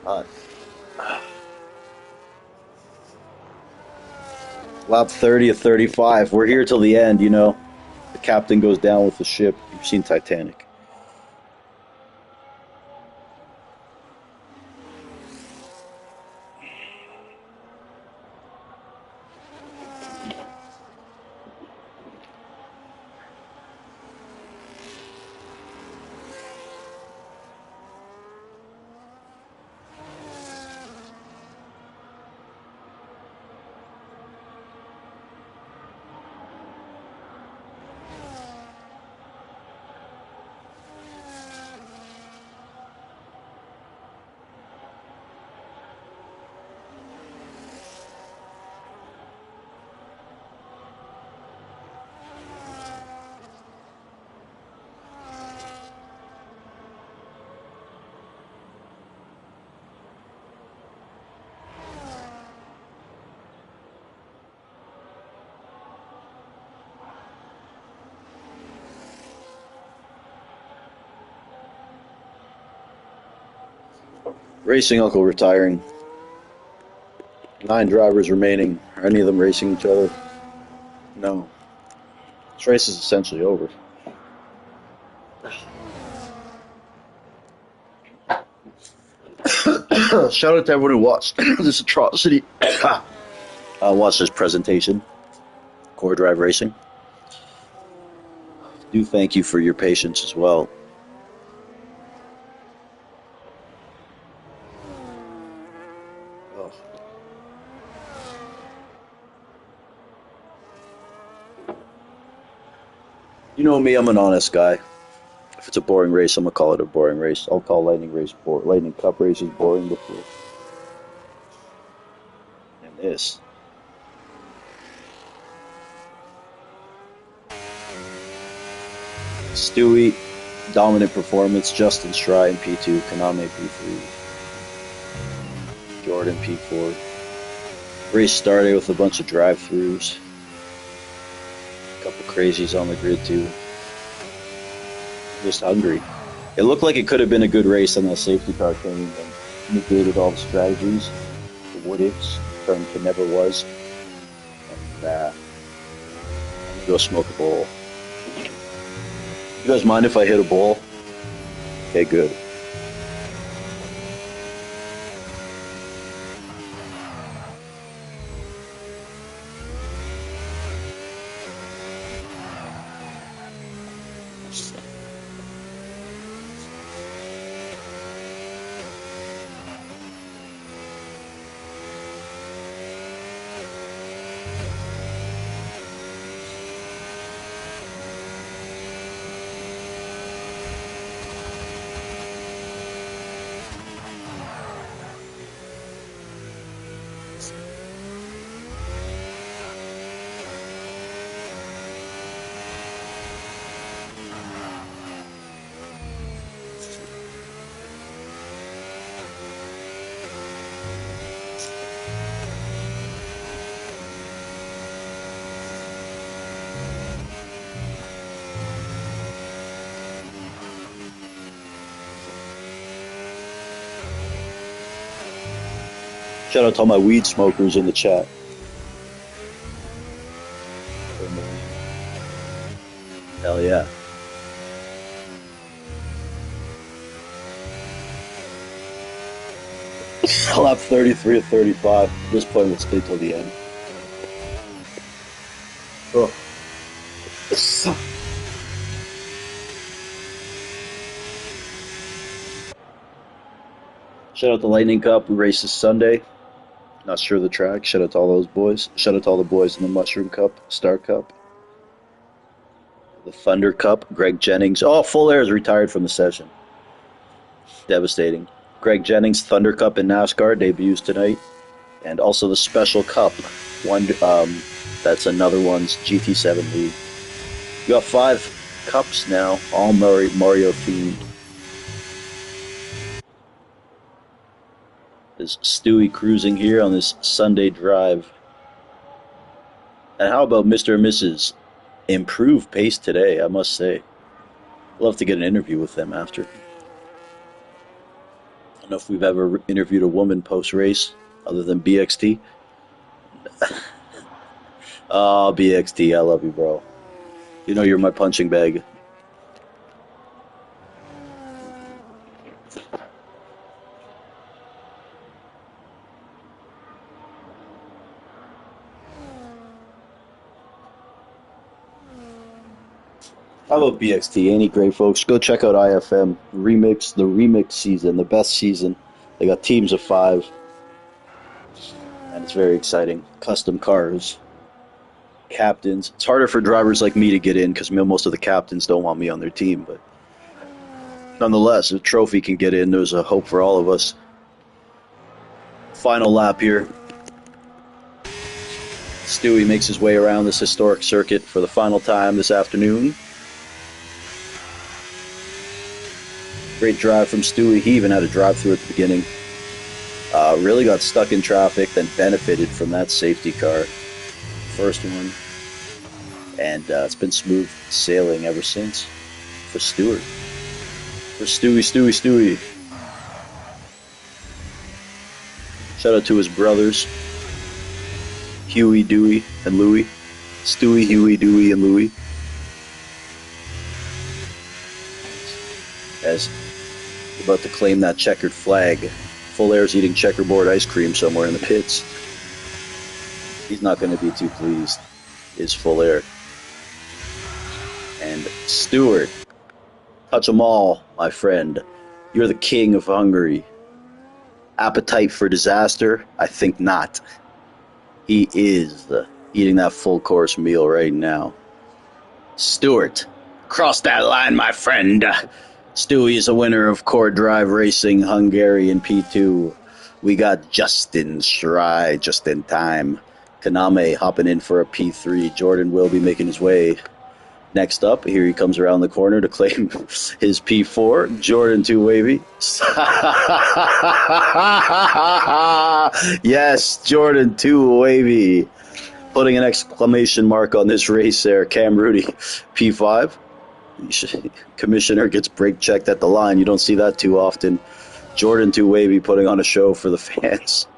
Uh, Lap 30 of 35. We're here till the end, you know. The captain goes down with the ship. You've seen Titanic. Racing Uncle retiring. 9 drivers remaining. Are any of them racing each other? No. This race is essentially over. Shout out to everyone who watched this atrocity. Watched this presentation. Core Drive Racing. Do thank you for your patience as well. Oh. You know me, I'm an honest guy. If it's a boring race, I'm gonna call it a boring race. I'll call Lightning Cup races boring before. And this. Stewie, dominant performance. Justin Strye P2, Kaname P3, Jordan P4. Race started with a bunch of drive-throughs. A couple crazies on the grid too. Just hungry. It looked like it could have been a good race, and that safety car came and negated all the strategies, the what ifs, turned to never was. And I'm gonna go smoke a bowl. You guys mind if I hit a bowl? Okay, good. Shout out to all my weed smokers in the chat. Hell yeah. I'll have 33 or 35. At this point, we'll stay till the end. Oh. Shout out to Lightning Cup, who races Sunday. Not sure of the track. Shout out to all those boys. Shout out to all the boys in the Mushroom Cup, Star Cup, the Thunder Cup. Greg Jennings. Oh, Full Air is retired from the session. Devastating. Greg Jennings, Thunder Cup in NASCAR debuts tonight, and also the Special Cup. That's another one's GT7 league. You got 5 cups now, all Mario themed. Is Stewie cruising here on this Sunday drive? And how about Mr. and Mrs. Improved pace today, I must say. Love to get an interview with them after. I don't know if we've ever interviewed a woman post-race other than BXT. Oh, BXT, I love you, bro. You know you're my punching bag. How about BXT? Ain't he great, folks? Go check out IFM Remix, the remix season, the best season. They got teams of 5, and it's very exciting. Custom cars, captains. It's harder for drivers like me to get in because most of the captains don't want me on their team, but nonetheless, if Trophy can get in, there's a hope for all of us. Final lap here. Stewie makes his way around this historic circuit for the final time this afternoon. Great drive from Stewie. He even had a drive-through at the beginning. Really got stuck in traffic, then benefited from that safety car. First one. And it's been smooth sailing ever since for Stewart. For Stewie. Shout out to his brothers, Huey, Dewey, and Louie. Stewie, Huey, Dewey, and Louie. As about to claim that checkered flag. Full Air's eating checkerboard ice cream somewhere in the pits. He's not going to be too pleased, is Full Air. And Stewart, touch 'em all, my friend. You're the king of Hungary. Appetite for disaster? I think not. He is eating that full course meal right now. Stewart, cross that line, my friend. Stewie is a winner of Core Drive Racing Hungarian P2. We got Justin Schrei just in time. Kaname hopping in for a P3. Jordan will be making his way. Next up, here he comes around the corner to claim his P4. Jordan 2 Wavy. Yes, Jordan 2 Wavy. Putting an exclamation mark on this race there. Cam Rudy, P5. Commissioner gets brake checked at the line. You don't see that too often. Jordan 2 Wavy putting on a show for the fans.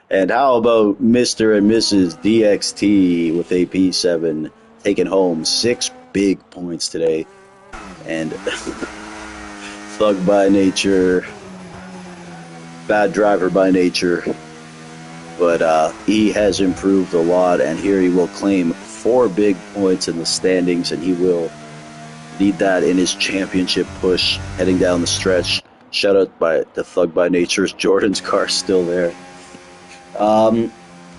And how about Mr. and Mrs. DXT with a P7 taking home 6 big points today. And thug by nature, bad driver by nature, but he has improved a lot, and here he will claim 4 big points in the standings, and he will need that in his championship push heading down the stretch. Shout out to Thug by Nature's Jordan's car still there.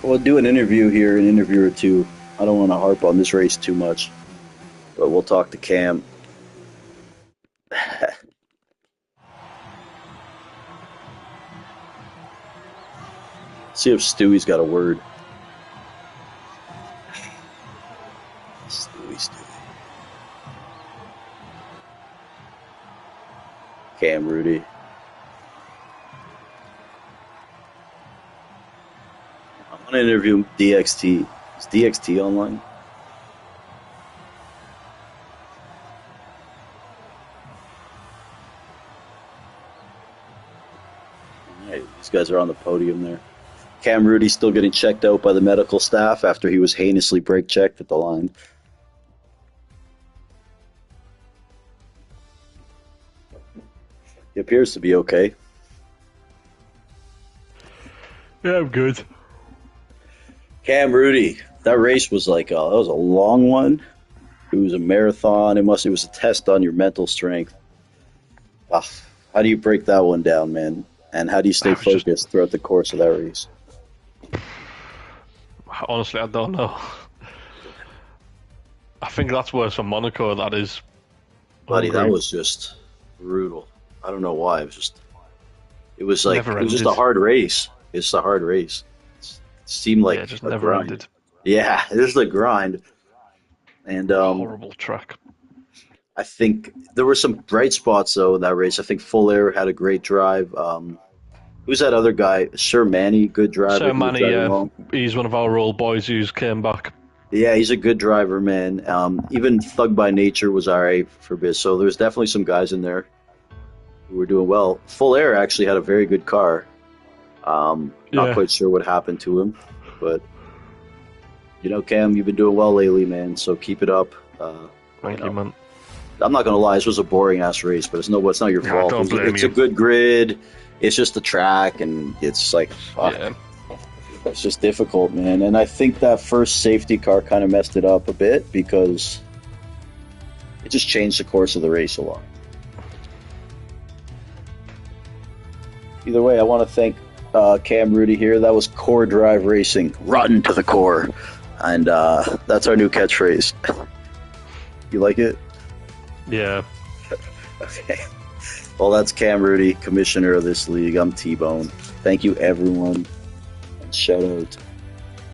We'll do an interview here, an interview or two. I don't want to harp on this race too much, but we'll talk to Cam. See if Stewie's got a word. Stewie. Cam Rudy. I want to interview DXT. Is DXT online? All right, these guys are on the podium there. Cam Rudy still getting checked out by the medical staff after he was heinously brake checked at the line. He appears to be okay. Yeah, I'm good. Cam Rudy, that race was like that was a long one. It was a marathon. It was a test on your mental strength. How do you break that one down, man? And how do you stay focused throughout the course of that race? Honestly, I don't know. I think that's worse for Monaco. That is, buddy. That was just brutal. I don't know why. It was like it was just a hard race. It's a hard race. It seemed like it just never ended. Yeah, it is a grind. And horrible track. I think there were some bright spots though in that race. I think Full Air had a great drive. Who's that other guy? Sir Manny, good driver. Sir Manny, yeah, he's one of our old boys who's came back. Yeah, he's a good driver, man. Even Thug by Nature was alright for a bit. So there's definitely some guys in there who were doing well. Full Air actually had a very good car. Not quite sure what happened to him, but Cam, you've been doing well lately, man. So keep it up. Thank you, man. I'm not gonna lie, this was a boring ass race, but it's not your fault. It's a good grid. It's just the track, and it's like fuck. Yeah. It's just difficult, man. And I think that first safety car kind of messed it up a bit because it just changed the course of the race a lot. Either way, I want to thank Cam Rudy here. That was Core Drive Racing, rotten to the core, and that's our new catchphrase. You like it? Yeah. Okay. Well, that's Cam Rudy, commissioner of this league. I'm T-Bone. Thank you, everyone. And shout out